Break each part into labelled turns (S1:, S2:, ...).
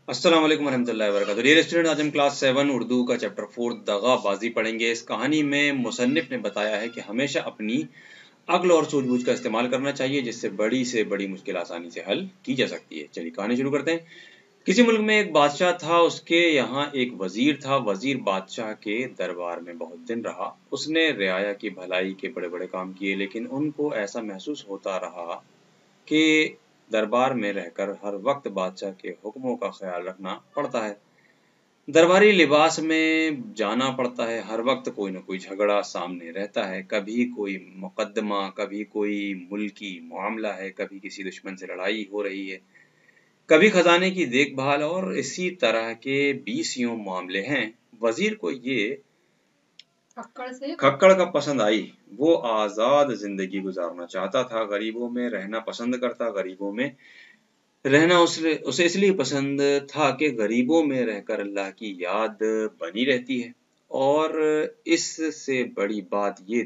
S1: अस्सलाम वालेकुम रहमतुल्लाहि व बरकातुहू। डियर स्टूडेंट, आज हम क्लास 7 उर्दू का चैप्टर 4 दगाबाजी पढ़ेंगे। इस कहानी में मुसन्निफ ने बताया है कि हमेशा अपनी अक्ल और सूझबूझ का इस्तेमाल करना चाहिए, जिससे बड़ी से बड़ी मुश्किल आसानी से हल की जा सकती है। चलिए कहानी शुरू करते हैं। किसी मुल्क में एक बादशाह था। उसके यहाँ एक वजीर था। वजीर बादशाह के दरबार में बहुत दिन रहा। उसने रियाया की भलाई के बड़े बड़े काम किए, लेकिन उनको ऐसा महसूस होता रहा कि दरबार में रहकर हर वक्त बादशाह के हुक्मों का ख्याल रखना पड़ता है, दरबारी लिबास में जाना पड़ता है। हर वक्त कोई न कोई झगड़ा सामने रहता है, कभी कोई मुकदमा, कभी कोई मुल्की मामला है, कभी किसी दुश्मन से लड़ाई हो रही है, कभी खजाने की देखभाल, और इसी तरह के 20 मामले हैं। वजीर को ये खक्कड़ का पसंद आई। वो आजाद जिंदगी गुजारना चाहता था, गरीबों में रहना पसंद करता। गरीबों में रहना उसे इसलिए पसंद था कि गरीबों में रहकर अल्लाह की याद बनी रहती है, और इससे बड़ी बात ये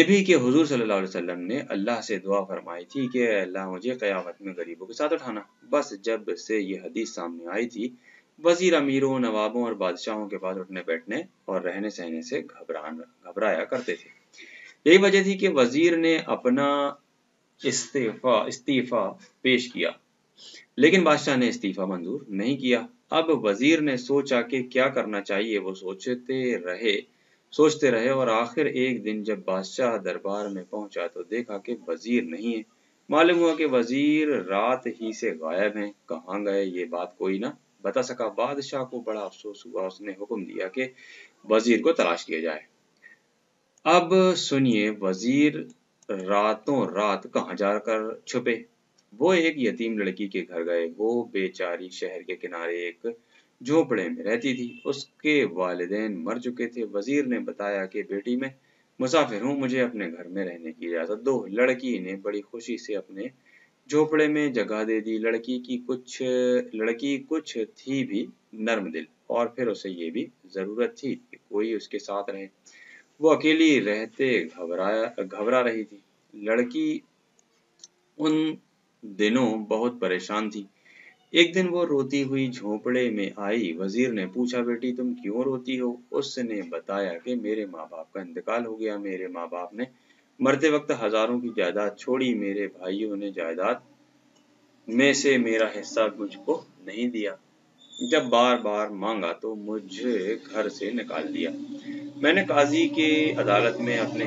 S1: भी कि हुजूर सल्लल्लाहु अलैहि वसल्लम ने अल्लाह से दुआ फरमाई थी कि अल्लाह मुझे क़यामत में गरीबों के साथ उठाना। बस जब से ये हदीस सामने आई थी, वजीर अमीरों, नवाबों और बादशाहों के पास उठने बैठने और रहने सहने से घबराया करते थे। यही वजह थी कि वजीर ने अपना इस्तीफा पेश किया, लेकिन बादशाह ने इस्तीफा मंजूर नहीं किया। अब वजीर ने सोचा कि क्या करना चाहिए। वो सोचते रहे और आखिर एक दिन जब बादशाह दरबार में पहुंचा तो देखा कि वजीर नहीं है। मालूम हुआ कि वजीर रात ही से गायब हैं। कहाँ गए ये बात कोई ना बता सका। बादशाह को बड़ा अफसोस हुआ। उसने हुक्म दिया कि वजीर को तलाश किया जाए। अब सुनिए वजीर रातों रात कहाँ जाकर छुपे। वो एक यतीम लड़की के घर गए। वो बेचारी शहर के किनारे एक झोपड़े में रहती थी। उसके वालिदैन मर चुके थे। वजीर ने बताया कि बेटी मैं मुसाफिर हूँ, मुझे अपने घर में रहने की इजाजत दो। लड़की ने बड़ी खुशी से अपने झोपड़े में जगह दे दी। लड़की कुछ थी भी नर्म दिल, और फिर उसे ये भी जरूरत थी कि कोई उसके साथ रहे। वो अकेली रहते घबरा रही थी। लड़की उन दिनों बहुत परेशान थी। एक दिन वो रोती हुई झोपड़े में आई। वजीर ने पूछा, बेटी तुम क्यों रोती हो? उसने बताया कि मेरे माँ बाप का इंतकाल हो गया। मेरे माँ बाप ने मरते वक्त हजारों की जायदाद छोड़ी। मेरे भाइयों ने जायदाद में से मेरा हिस्सा मुझको नहीं दिया। जब बार बार मांगा तो मुझे घर से निकाल दिया। मैंने काजी के अदालत में अपने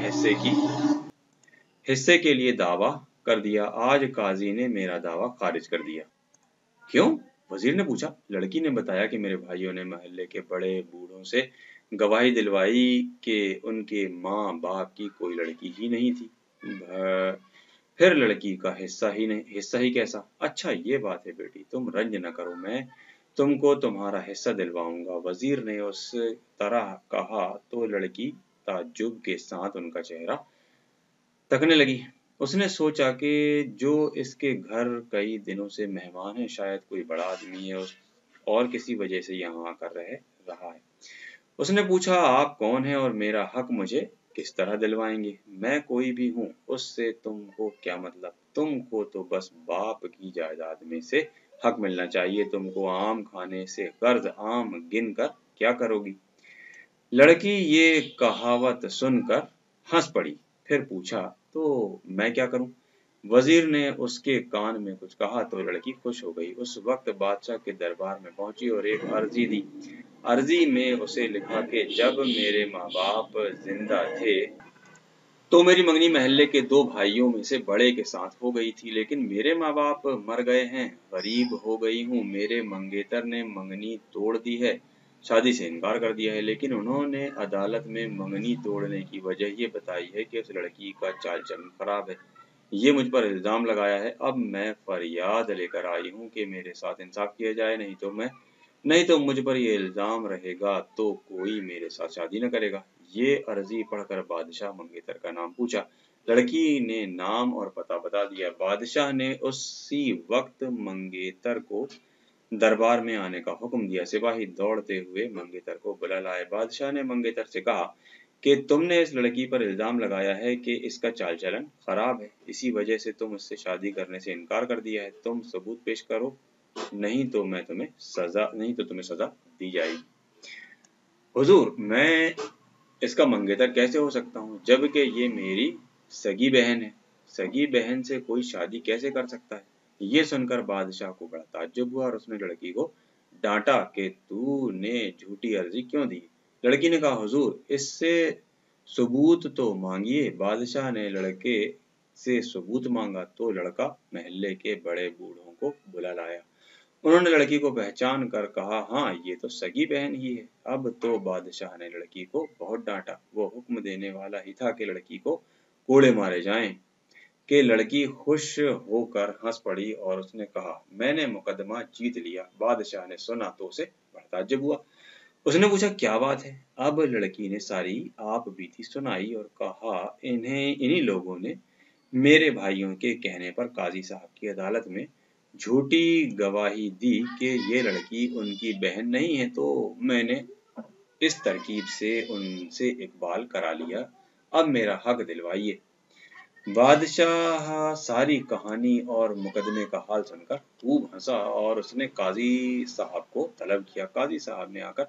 S1: हिस्से के लिए दावा कर दिया। आज काजी ने मेरा दावा खारिज कर दिया। क्यों? वजीर ने पूछा। लड़की ने बताया कि मेरे भाइयों ने मोहल्ले के बड़े बूढ़ों से गवाही दिलवाई कि उनके माँ बाप की कोई लड़की ही नहीं थी। फिर लड़की का हिस्सा ही कैसा? अच्छा ये बात है बेटी, तुम रंज न करो, मैं तुमको तुम्हारा हिस्सा दिलवाऊंगा। वजीर ने उस तरह कहा तो लड़की ताज्जुब के साथ उनका चेहरा तकने लगी। उसने सोचा कि जो इसके घर कई दिनों से मेहमान है, शायद कोई बड़ा आदमी है और किसी वजह से यहाँ आकर रहा है। उसने पूछा, आप कौन है और मेरा हक मुझे किस तरह दिलवाएंगे? मैं कोई भी हूँ, उससे तुमको क्या मतलब? तुमको तो बस बाप की जायदाद में से हक मिलना चाहिए। तुमको आम खाने से कर्ज आम गिन कर क्या करोगी? लड़की ये कहावत सुनकर हंस पड़ी। फिर पूछा, तो मैं क्या करूं? वजीर ने उसके कान में कुछ कहा तो लड़की खुश हो गई। उस वक्त बादशाह के दरबार में पहुंची और एक अर्जी दी। अर्जी में उसे लिखा कि जब मेरे माँ बाप जिंदा थे तो मेरी मंगनी महल्ले के 2 भाइयों में से बड़े के साथ हो गई थी, लेकिन मेरे माँ बाप मर गए हैं, गरीब हो गई हूँ। मेरे मंगेतर ने मंगनी तोड़ दी है, शादी से इनकार कर दिया है, लेकिन उन्होंने अदालत में मंगनी तोड़ने की वजह ये बताई है कि उस लड़की का चाल चलन खराब है। ये मुझ पर इल्जाम लगाया है। अब मैं फरियाद लेकर आई हूँ कि मेरे साथ इंसाफ किया जाए, नहीं तो मुझ पर ये इल्जाम रहेगा तो कोई मेरे साथ शादी न करेगा। ये अर्जी पढ़कर बादशाह मंगेतर का नाम पूछा। लड़की ने नाम और पता बता दिया। बादशाह ने उसी वक्त मंगेतर को दरबार में आने का हुक्म दिया। सिपाही दौड़ते हुए मंगेतर को बुला लाए। बादशाह ने मंगेतर से कहा कि तुमने इस लड़की पर इल्जाम लगाया है कि इसका चाल चलन खराब है, इसी वजह से तुम उससे शादी करने से इनकार कर दिया है। तुम सबूत पेश करो नहीं तो तुम्हें सजा दी जाएगी। हुजूर, मैं इसका मंगेतर कैसे हो सकता हूँ, जबकि ये मेरी सगी बहन है। सगी बहन से कोई शादी कैसे कर सकता है? ये सुनकर बादशाह को बड़ा ताज्जुब हुआ और उसने लड़की को डांटा कि तूने झूठी अर्जी क्यों दी। लड़की ने कहा, हुजूर, इससे सबूत तो मांगिए। बादशाह ने लड़के से सबूत मांगा तो लड़का महल्ले के बड़े बूढ़ों को बुला लाया। उन्होंने लड़की को पहचान कर कहा, हाँ, ये तो सगी बहन ही है। अब तो बादशाह ने लड़की को बहुत डांटा। वो हुक्म देने वाला ही था कि लड़की को कोड़े मारे जाएं कि लड़की खुश होकर हंस पड़ी और उसने कहा, मैंने मुकदमा जीत लिया। बादशाह ने सुना तो उसे बड़ा ताज्जुब हुआ। उसने पूछा, क्या बात है? अब लड़की ने सारी आप बीती सुनाई और कहा, इन्हीं लोगों ने मेरे भाइयों के कहने पर काजी साहब की अदालत में झूठी गवाही दी कि ये लड़की उनकी बहन नहीं है, तो मैंने इस तरकीब से उनसे इकबाल करा लिया। अब मेरा हक दिलवाइए। बादशाह सारी कहानी और मुकदमे का हाल सुनकर खूब हंसा और उसने काजी साहब को तलब किया। काजी साहब ने आकर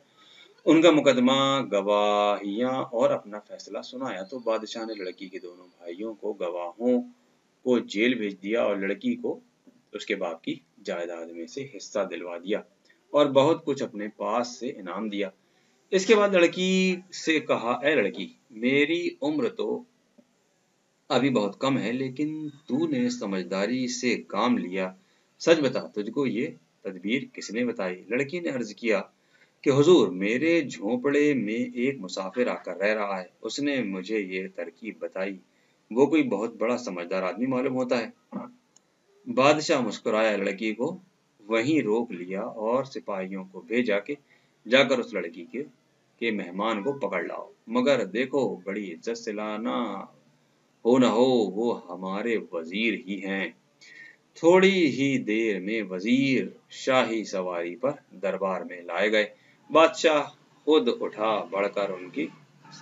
S1: उनका मुकदमा, गवाहियां और अपना फैसला सुनाया तो बादशाह ने लड़की के दोनों भाइयों को गवाहों को जेल भेज दिया और लड़की को उसके बाप की जायदाद में से हिस्सा दिलवा दिया और बहुत कुछ अपने पास से इनाम दिया। इसके बाद लड़की से कहा, ए लड़की, मेरी उम्र तो अभी बहुत कम है, लेकिन तूने समझदारी से काम लिया। सच बता, तुझको ये तदबीर किसने बताई? लड़की ने अर्ज किया कि हुजूर, मेरे झोंपड़े में एक मुसाफिर आकर रह रहा है। उसने मुझे ये तरकीब बताई। वो कोई बहुत बड़ा समझदार आदमी मालूम होता है। बादशाह मुस्कुराया, लड़की को वहीं रोक लिया और सिपाहियों को भेजा कि जाकर उस लड़की के मेहमान को पकड़ लाओ, मगर देखो बड़ी इज्जत से लाना, हो न हो वो हमारे वजीर ही हैं। थोड़ी ही देर में वजीर शाही सवारी पर दरबार में लाए गए। बादशाह खुद उठा बढ़कर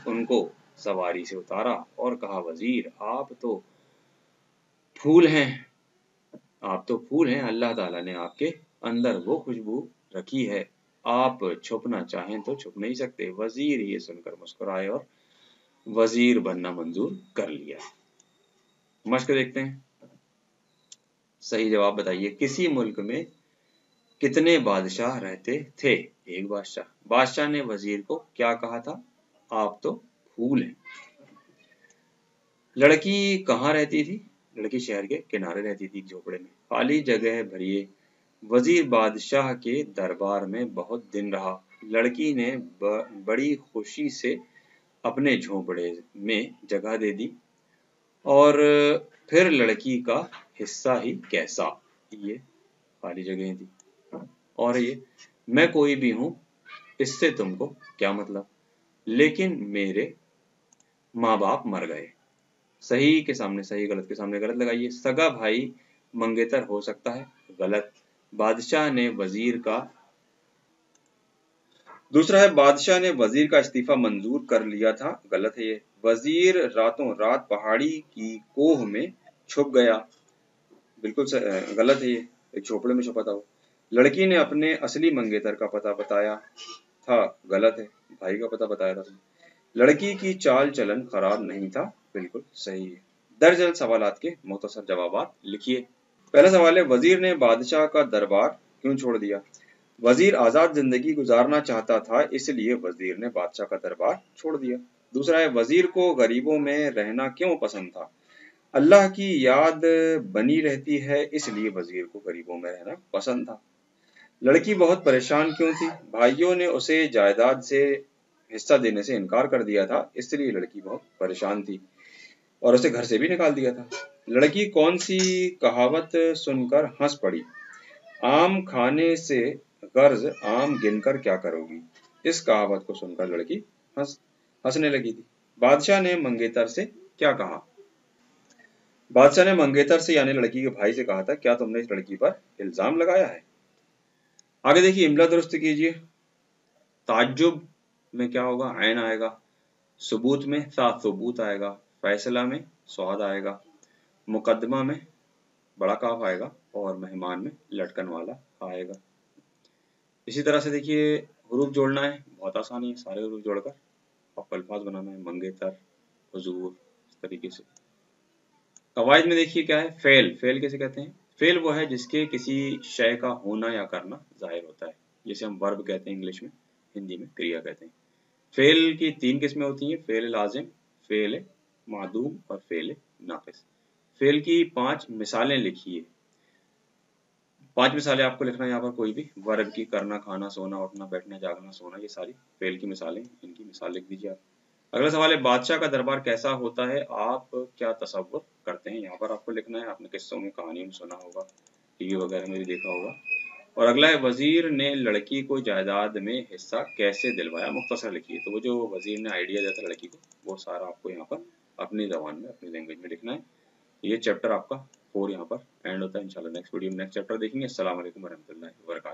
S1: उनको सवारी से उतारा और कहा, वजीर, आप तो फूल हैं। अल्लाह ताला ने आपके अंदर वो खुशबू रखी है, आप छुपना चाहें तो छुप नहीं सकते। वजीर ये सुनकर मुस्कुराए और वजीर बनना मंजूर कर लिया। मश्क देखते हैं। सही जवाब बताइए। किसी मुल्क में कितने बादशाह रहते थे? एक बादशाह। बादशाह ने वजीर को क्या कहा था? आप तो फूल हैं। लड़की कहाँ रहती थी? लड़की शहर के किनारे रहती थी, झोपड़े में। खाली जगह भरिए। वजीर बादशाह के दरबार में बहुत दिन रहा। लड़की ने बड़ी खुशी से अपने झोपड़े में जगह दे दी और फिर लड़की का हिस्सा ही कैसा, ये खाली जगह थी। और ये, मैं कोई भी हूं, इससे तुमको क्या मतलब, लेकिन मेरे माँ बाप मर गए। सही के सामने सही, गलत के सामने गलत लगाइए। सगा भाई मंगेतर हो सकता है, गलत। बादशाह ने वजीर का दूसरा है, बादशाह ने वजीर का इस्तीफा मंजूर कर लिया था, गलत है ये। वजीर रातों रात पहाड़ी की कोह में छुप गया, बिल्कुल गलत है ये, एक झोपड़े में छुपा था वो। लड़की ने अपने असली मंगेतर का पता बताया था, गलत है, भाई का पता बताया था। लड़की की चाल चलन खराब नहीं था, बिल्कुल सही है। दर्जन सवालात के मुख्तसर जवाबात लिखिए। पहला सवाल है, वजीर ने बादशाह का दरबार क्यों छोड़ दिया? वजीर आजाद जिंदगी गुजारना चाहता था, इसलिए वजीर ने बादशाह का दरबार छोड़ दिया। दूसरा है, वजीर को गरीबों में रहना क्यों पसंद था? अल्लाह की याद बनी रहती है, इसलिए वजीर को गरीबों में रहना पसंद था। लड़की बहुत परेशान क्यों थी? भाइयों ने उसे जायदाद से हिस्सा देने से इनकार कर दिया था, इसलिए लड़की बहुत परेशान थी और उसे घर से भी निकाल दिया था। लड़की कौन सी कहावत सुनकर हंस पड़ी? आम खाने से गर्ज आम गिनकर क्या करोगी? इस कहावत को सुनकर लड़की हंसने लगी थी। बादशाह ने मंगेतर से क्या कहा? बादशाह ने मंगेतर से यानी लड़की के भाई से कहा था, क्या तुमने इस लड़की पर इल्जाम लगाया है? आगे देखिए, इमला दुरुस्त कीजिए। ताज्जुब में क्या होगा? ऐन आएगा। सबूत में सबूत आएगा। फैसला में स्वाद आएगा। मुकदमा में बड़ा काफ आएगा और मेहमान में लटकन वाला आएगा। इसी तरह से देखिए हरूफ जोड़ना है, बहुत आसानी है, सारे हरूफ जोड़कर आपको अल्फाज बनाना है, मंगेतर, हुजूर, इस तरीके से। कवायद में देखिए क्या है, फेल। फेल कैसे कहते हैं? फेल वो है जिसके किसी शय का होना या करना जाहिर होता है, जैसे हम वर्ब कहते हैं इंग्लिश में, हिंदी में क्रिया कहते हैं। फेल की 3 किस्में होती हैं, फेल लाजिम, फेल मादूम और फेल नाकिस। फेल की 5 मिसालें लिखिए। 5 मिसालें आपको लिखना है यहाँ पर, कोई भी वर्ब की, करना, खाना, सोना, उठना, बैठना, जागना, सोना, ये सारी फेल की मिसालें, इनकी मिसाल लिख दीजिए आप। अगला सवाल है, बादशाह का दरबार कैसा होता है, आप क्या तसव्वुर करते हैं? यहाँ पर आपको लिखना है, आपने किस्सों में, कहानियों में सुना होगा, टीवी वगैरह में भी देखा होगा। और अगला है, वजीर ने लड़की को जायदाद में हिस्सा कैसे दिलवाया, मुख्तसर लिखिए। तो वो जो वजीर ने आइडिया दिया था लड़की को, वो सारा आपको यहाँ पर अपनी ज़बान में, अपनी लैंग्वेज में लिखना है। ये चैप्टर आपका 4 यहाँ पर एंड होता है। इंशाल्लाह नेक्स्ट वीडियो में नेक्स्ट चैप्टर देखेंगे। अस्सलाम वालेकुम वरहमतुल्लाहि वबरकातुहू।